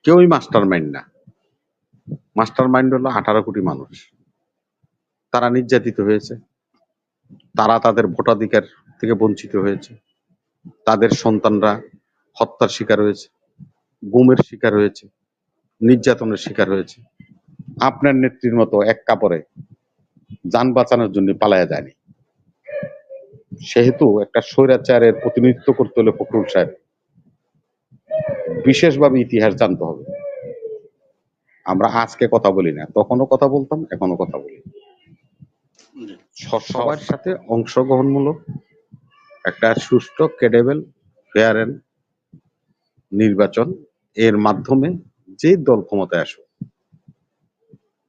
কেউই master mind না। Master mind হলো 18 কোটি মানুষ। তারা নির্যাতিত হয়েছে, তারা তাদের ভোটাধিকার থেকে বঞ্চিত হয়েছে, তাদের সন্তানরা হত্যার শিকার হয়েছে, গুমের শিকার হয়েছে, নির্যাতনের শিকার হয়েছে। আপনার নেত্রীর মতো এক কাপড়ে যান বাঁচানোর জন্য পালায়া যায়নি। সেহেতু একটা স্বৈরাচারের প্রতিনিধিত্ব করতে হলে ফখরুল সাহেব বিশেষভাবে ইতিহাস জানতে হবে। আমরা আজকে কথা বলি না, তখনও কথা বলতাম, এখনো কথা বলি। সবার সাথে অংশগ্রহণমূলক একটা সুষ্ঠু, ক্রেডিবল, ফেয়ার এন্ড নির্বাচন এর মাধ্যমে যে দল ক্ষমতায় আসুক,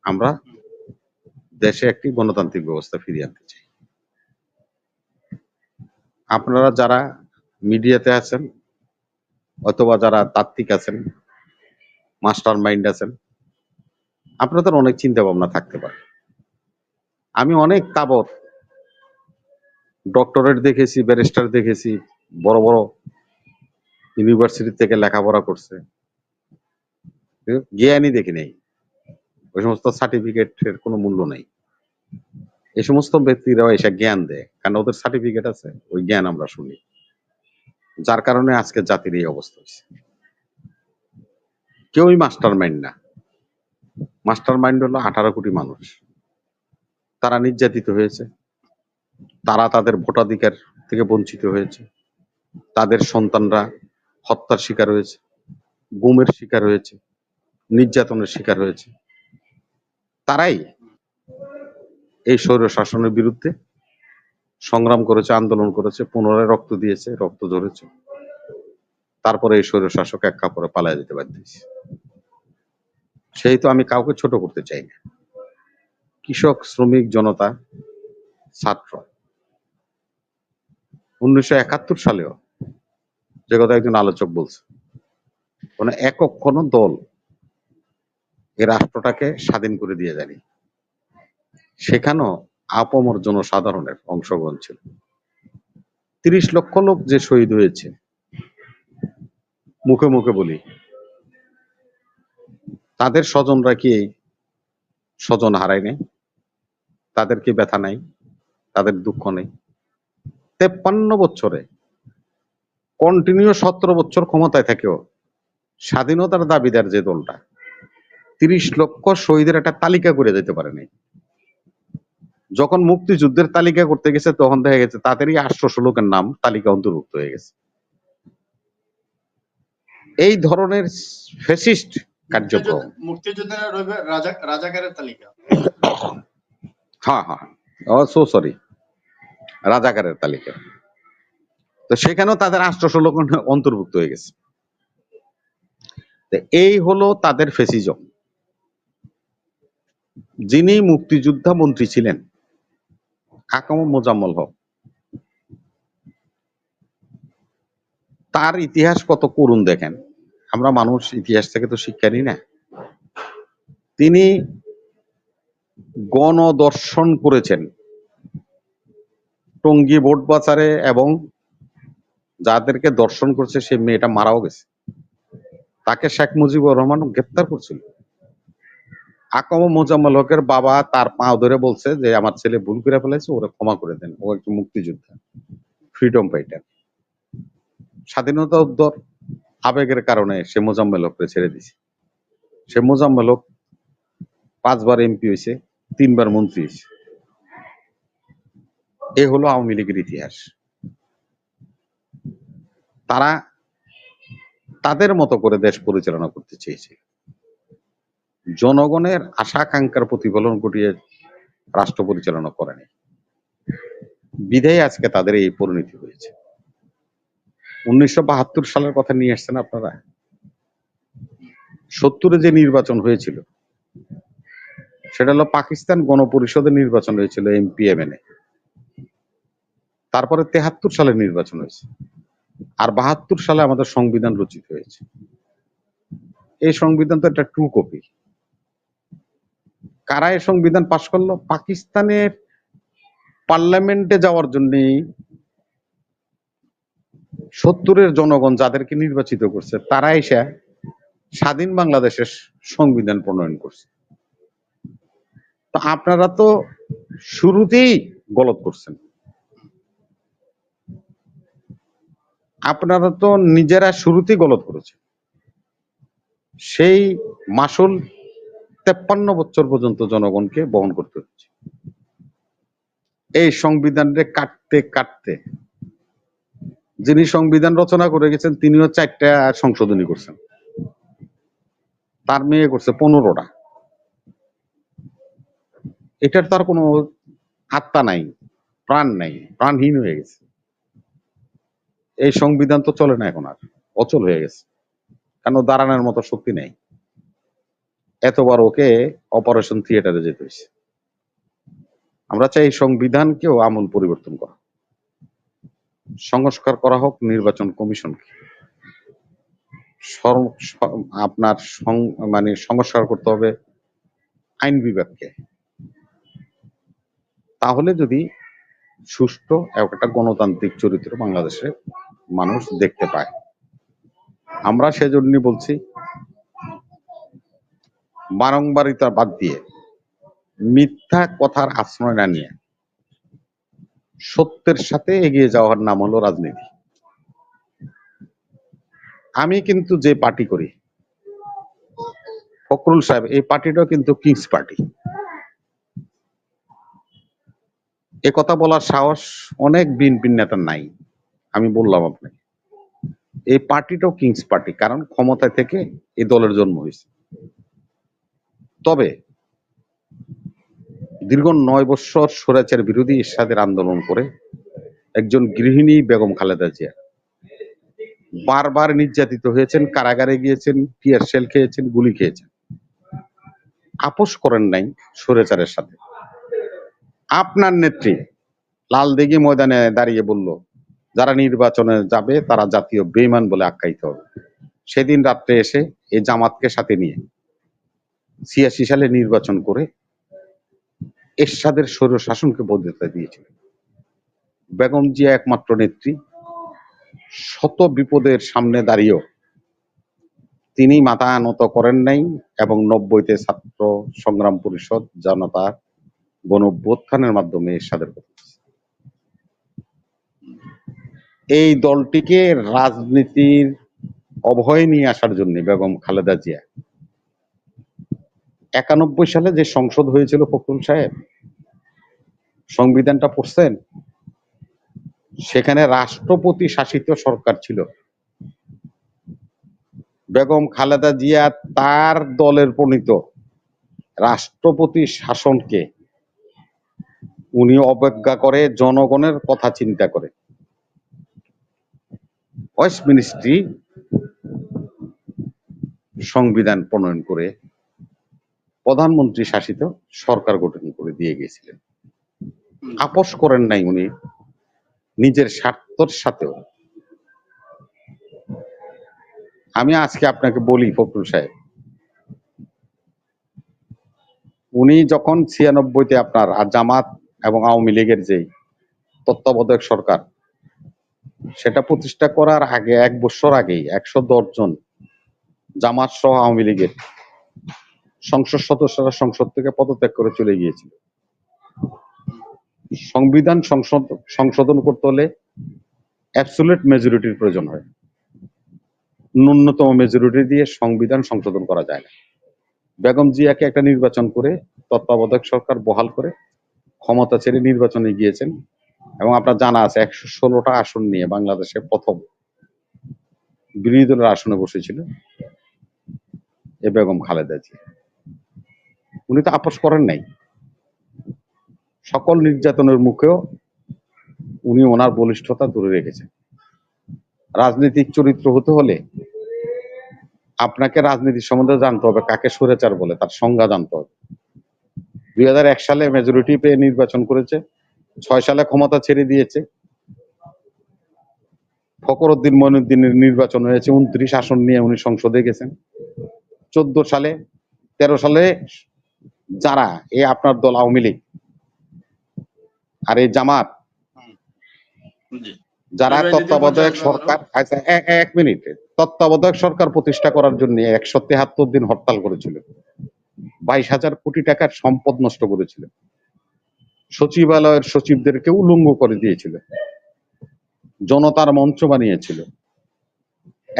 আমরা দেশে একটি গণতান্ত্রিক ব্যবস্থা ফিরিয়ে আনতে চাই। আপনারা যারা মিডিয়াতে আছেন অথবা যারা তাত্ত্বিক আছেন, মাস্টার মাইন্ড আছেন, আপনাদের অনেক চিন্তা ভাবনা থাকতে পারে। আমি অনেক তাবৎ ডক্টরেট দেখেছি, ব্যারিস্টার দেখেছি, বড় বড় ইউনিভার্সিটি থেকে লেখাপড়া করছে, জ্ঞানই দেখি নাই। ওই সমস্ত সার্টিফিকেটের কোনো মূল্য নাই। এই সমস্ত ব্যক্তিরাও এসে জ্ঞান দেয়, কারণ ওদের সার্টিফিকেট আছে, ওই জ্ঞান আমরা শুনি, যার কারণে আজকে জাতির এই অবস্থা হয়েছে। কেউই মাস্টার মাইন্ড না। মাস্টার মাইন্ড হলো 18 কোটি মানুষ। তারা নির্যাতিত হয়েছে, তারা তাদের ভোটাধিকার থেকে বঞ্চিত হয়েছে, তাদের সন্তানরা হত্যার শিকার হয়েছে, গুমের শিকার হয়েছে, নির্যাতনের শিকার হয়েছে। তারাই এই স্বৈর শাসনের বিরুদ্ধে সংগ্রাম করেছে, আন্দোলন করেছে, পুনরায় রক্ত দিয়েছে, রক্ত ঝরেছে। তারপরে এই স্বৈর শাসক এক কাপড়ে পালায় যেতে বাধ্য হয়েছে। সেই তো আমি কাউকে ছোট করতে চাই না। কৃষক, শ্রমিক, জনতা, ছাত্র 1971 সালেও যে কথা একজন আলোচক বলছে, কোন একক কোন দল এই রাষ্ট্রটাকে স্বাধীন করে দিয়ে যায়নি। সেখানেও আপামর জনসাধারণের অংশগ্রহণ ছিল। 30 লক্ষ লোক যে শহীদ হয়েছে, মুখে মুখে বলি, তাদের স্বজনরা কি স্বজন হারায় নাই? তাদের কি ব্যথা নাই? তাদের দুঃখ নেই? 53 বছরে কন্টিনিউ 17 বছর ক্ষমতায় থেকেও স্বাধীনতার দাবিদার যে দলটা 30 লক্ষ শহীদের একটা তালিকা করে যেতে পারে নাই। যখন মুক্তিযুদ্ধের তালিকা করতে গেছে তখন দেখা গেছে তাদেরই 800 লোকের নাম তালিকা অন্তর্ভুক্ত হয়ে গেছে। এই ধরনের ফ্যাসিস্ট কার্যক্রম, রাজাকারের তালিকা, হ্যাঁ হ্যাঁ, সো সরি, রাজাকারের তালিকা, তো সেখানেও তাদের 800 লোক অন্তর্ভুক্ত হয়ে গেছে। এই হলো তাদের ফ্যাসিজম। যিনি মুক্তিযোদ্ধা মন্ত্রী ছিলেন আকাম মোজাম্মেল হক, তার ইতিহাস কত করুণ দেখেন। আমরা মানুষ ইতিহাস থেকে তো শিক্ষা নিই না। তিনি গণদর্শন করেছেন টঙ্গী ভোট বাজারে, এবং যাদেরকে দর্শন করছে সে মেয়েটা মারাও গেছে। তাকে শেখ মুজিবুর রহমান গ্রেপ্তার করছিল। আকাম মোজাম্মেল হকের বাবা তার পা ধরে বলছে যে আমার ছেলে ভুল করে ফেলেছে, ওরা ক্ষমা করে দেন, ও একজন মুক্তিযোদ্ধা, ফ্রিডম ফাইটার। স্বাধীনতা উদ্ধার আবেগের কারণে সে মোজাম্মেল হককে ছেড়ে দিছে। সে মোজাম্মেল হক 5 বার এমপি হয়েছে, 3 বার মন্ত্রী হয়েছে। এ হলো আওয়ামী লীগের ইতিহাস। তারা তাদের মতো করে দেশ পরিচালনা করতে চেয়েছে, জনগণের আশা আকাঙ্ক্ষার প্রতিফলন ঘটিয়ে রাষ্ট্র পরিচালনা করেনি। বিধায় আজকে তাদের এই পরিণতি হয়েছে। 1972 সালের কথা নিয়ে আসছেন আপনারা। 70-এ যে নির্বাচন হয়েছিল সেটা হলো পাকিস্তান গণপরিষদের নির্বাচন হয়েছিল, এমপি এমএনএ। তারপরে 73 সালে নির্বাচন হয়েছে, আর 72 সালে আমাদের সংবিধান রচিত হয়েছে। এই সংবিধান তো একটা টু কপি। কারা এই সংবিধান পাশ করলো? পাকিস্তানের পার্লামেন্টে যাওয়ার জন্য 70-এর জনগণ যাদেরকে নির্বাচিত করছে তারা এসে স্বাধীন বাংলাদেশের সংবিধান প্রণয়ন করছে। তো আপনারা তো শুরুতেই গলত করছেন। আপনারা তো নিজেরা শুরুতেই গলত করেছেন। সেই মাসুল 53 বছর পর্যন্ত জনগণকে বহন করতে হচ্ছে। এই সংবিধানকে কাটতে কাটতে যিনি সংবিধান রচনা করে গেছেন তিনিও 4টা সংশোধনী করছেন, তার মেয়ে করছে 15টা। এটার তার কোনো আত্মা নাই, প্রাণ নাই, প্রাণহীন হয়ে গেছে। এই সংবিধান তো চলে না এখন, আর অচল হয়ে গেছে, কেন দাঁড়ানোর মতো শক্তি নেই। এতবার ওকে অপারেশন থিয়েটারে যেতে হয়েছে। আমরা চাই এই সংবিধানকেও আমূল পরিবর্তন করা, সংস্কার করা হোক নির্বাচন কমিশনকে, আপনার মানে সংস্কার করতে হবে আইন বিভাগকে। তাহলে যদি সুষ্ঠু একটা গণতান্ত্রিক চরিত্র বাংলাদেশে মানুষ দেখতে পায়। আমরা সেজন্য বলছি বারংবারিতা বাদ দিয়ে মিথ্যা কথার আশ্রয় না নিয়ে সত্যের সাথে এগিয়ে যাওয়ার নাম হলো রাজনীতি। আমি কিন্তু যে পার্টি করি, ফখরুল সাহেব এই পার্টিটাও কিন্তু কিংস পার্টি। এ কথা বলার সাহস অনেক বিএনপি নেতার নাই। আমি বললাম আপনাকে, এই পার্টিটাও কিংস পার্টি, কারণ ক্ষমতায় থেকে এই দলের জন্ম হয়েছে। তবে দীর্ঘ 9 বছর স্বৈরাচার বিরোধী এরশাদের আন্দোলন করে একজন গৃহিণী বেগম খালেদা জিয়া বারবার নির্যাতিত হয়েছেন, কারাগারে গিয়েছেন, টিয়ার শেল খেয়েছেন, গুলি খেয়েছেন, আপোষ করেন নাই স্বৈরাচারের সাথে। আপনার নেত্রী লালদিঘি ময়দানে দাঁড়িয়ে বলল যারা নির্বাচনে যাবে তারা জাতীয় বেঈমান বলে আখ্যায়িত হবে। সেদিন রাত্রে এসে এই জামাতকে সাথে নিয়ে 86 সালে নির্বাচন করে এরশাদের স্বৈর শাসনকে বৈধতা দিয়েছিলেন। বেগম জিয়া একমাত্র নেত্রী, শত বিপদের সামনে দাঁড়িয়েও তিনি মাথা নত করেন নাই এবং 90-তে ছাত্র সংগ্রাম পরিষদ জনতা গণঅভ্যুত্থানের মাধ্যমে এরশাদের কথা। এই দলটিকে রাজনীতির অভয় নিয়ে আসার জন্য বেগম খালেদা জিয়া 91 সালে যে সংসদ হয়েছিল, ফখরুল সাহেব সংবিধানটা পড়ছেন, সেখানে রাষ্ট্রপতি শাসিত সরকার ছিল। বেগম খালেদা জিয়া তার দলের প্রণীত রাষ্ট্রপতি শাসনকে উনি অবজ্ঞা করে জনগণের কথা চিন্তা করে ওয়েস্টমিনিস্ট্রি সংবিধান প্রণয়ন করে প্রধানমন্ত্রী শাসিত সরকার গঠন করে দিয়ে গিয়েছিলেন। আপোষ করেন নাই উনি নিজের স্বার্থের সাথেও। আমি আজকে আপনাকে বলি ফখরুল সাহেব, উনি যখন 96-তে আপনার জামাত এবং আওয়ামী লীগের যে তত্ত্বাবধায়ক সরকার সেটা প্রতিষ্ঠা করার আগে 1 বছর আগেই 110 জন জামাত সহ আওয়ামী লীগের সংসদ সদস্যরা সংসদ থেকে পদত্যাগ করে চলে গিয়েছিল। সংবিধান সংশোধন করতে হলে অ্যাবসলিউট মেজরিটির প্রয়োজন হয়, ন্যূনতম মেজরিটি দিয়ে সংবিধান সংশোধন করা যায় না। বেগম জিয়াকে একটা নির্বাচন করে তত্ত্বাবধায়ক সরকার বহাল করে ক্ষমতা ছেড়ে নির্বাচনে গিয়েছেন এবং আপনার জানা আছে 116টা আসন নিয়ে বাংলাদেশে প্রথম বিরোধী দলের আসনে বসেছিল এ বেগম খালেদা জিয়া। উনি তো আপোষ করেন নাই। সকল নির্যাতনের মুখেও উনি ওনার বলিষ্ঠতা ধরে রেখেছেন। রাজনৈতিক চরিত্র হতে হলে আপনাকে রাজনীতি সম্বন্ধে জানতে হবে, কাকে স্বৈরাচার বলে তার সংজ্ঞা জানতে হবে। 2001 সালে মেজরিটি পেয়ে নির্বাচন করেছে, 6 সালে ক্ষমতা ছেড়ে দিয়েছে। ফখরুদ্দিন মঈনুদ্দিনের নির্বাচন হয়েছে, 29 আসন নিয়ে উনি সংসদে গেছেন। 14 সালে 13 সালে যারা এই আপনার দল আওয়ামী লীগ আর এই জামাত যারা নির্বাহী নীতি তত্ত্বাবধায়ক পর্যায়ে সরকার, আচ্ছা এক মিনিট, তত্ত্বাবধায়ক সরকার প্রতিষ্ঠা করার জন্য 173 দিন হরতাল করেছিল, 22,000 কোটি টাকার সম্পদ নষ্ট করেছিল, সচিবালয়ের সচিবদেরকে উলঙ্গ করে দিয়েছিল, জনতার মঞ্চ বানিয়েছিল,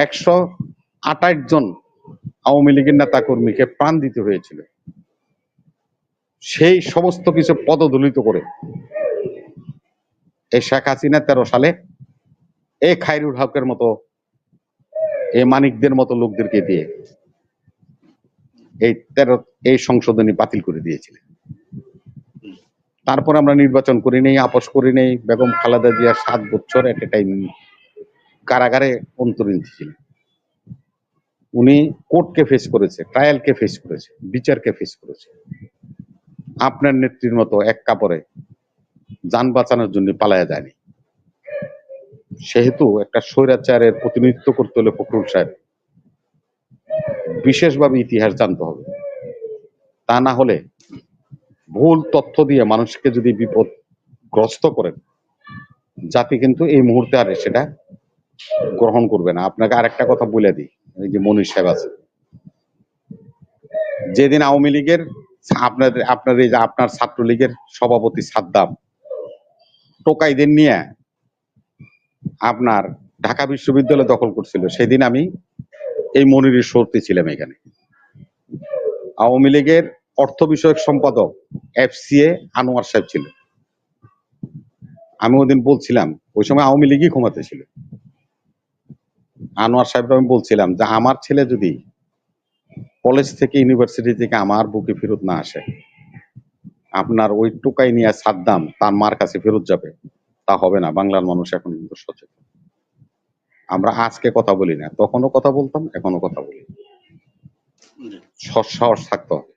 128 জন আওয়ামী লীগের নেতা কর্মীকে প্রাণ দিতে হয়েছিল। সেই সমস্ত কিছু পদদলিত করে এই শেখ হাসিনা 13 সালে এই খায়রুল হকের মতো, এই মানিকদের মতো লোকদেরকে দিয়ে এই সংশোধনী বাতিল করে দিয়েছিলেন। তারপর আমরা নির্বাচন করি নেই, আপোষ করি নেই। বেগম খালেদা জিয়া 7 বছর এট এ টাইম কারাগারে অন্তরীণ ছিলেন। উনি কোর্টকে ফেস করেছে, ট্রায়ালকে ফেস করেছে, বিচারকে ফেস করেছে। আপনার নেত্রীর মতো এক কাপড়ে যান বাঁচানোর জন্য পালায়া যায়নি। সেহেতু একটা স্বৈরাচারের প্রতিনিধিত্ব করতে হলে ফখরুল সাহেব বিশেষভাবে ইতিহাস জানতে হবে। তা না হলে ভুল তথ্য দিয়ে মানুষকে যদি বিপদগ্রস্ত করেন, জাতি কিন্তু এই মুহূর্তে আর সেটা গ্রহণ করবে না। আপনাকে আরেকটা কথা বলে দিই, এই যে মনির সাহেব আছে, যেদিন আওয়ামী লীগের আপনার এই যে আপনার ছাত্রলীগের সভাপতি সাদ্দাম টোকাইদের নিয়ে আপনার ঢাকা বিশ্ববিদ্যালয় দখল করছিল, সেদিন আমি এই মনিরের শর্তে ছিলাম এখানে। আওয়ামী লীগের অর্থ বিষয়ক সম্পাদক FCA আনোয়ার সাহেব ছিল। আমি ওদিন বলছিলাম, ওই সময় আওয়ামী লীগই ক্ষমতা ছিল, আনোয়ার সাহেব আমি বলছিলাম যে আমার ছেলে যদি কলেজ থেকে ইউনিভার্সিটি থেকে আমার বুকে ফেরত না আসে, আপনার ওই টোকাই নিয়ে সাদ্দাম তার মার কাছে ফেরত যাবে, তা হবে না। বাংলার মানুষ এখন কিন্তু সচেতন। আমরা আজকে কথা বলি না, তখনও কথা বলতাম, এখনো কথা বলি। জি। সৎসাহস থাকতে হবে।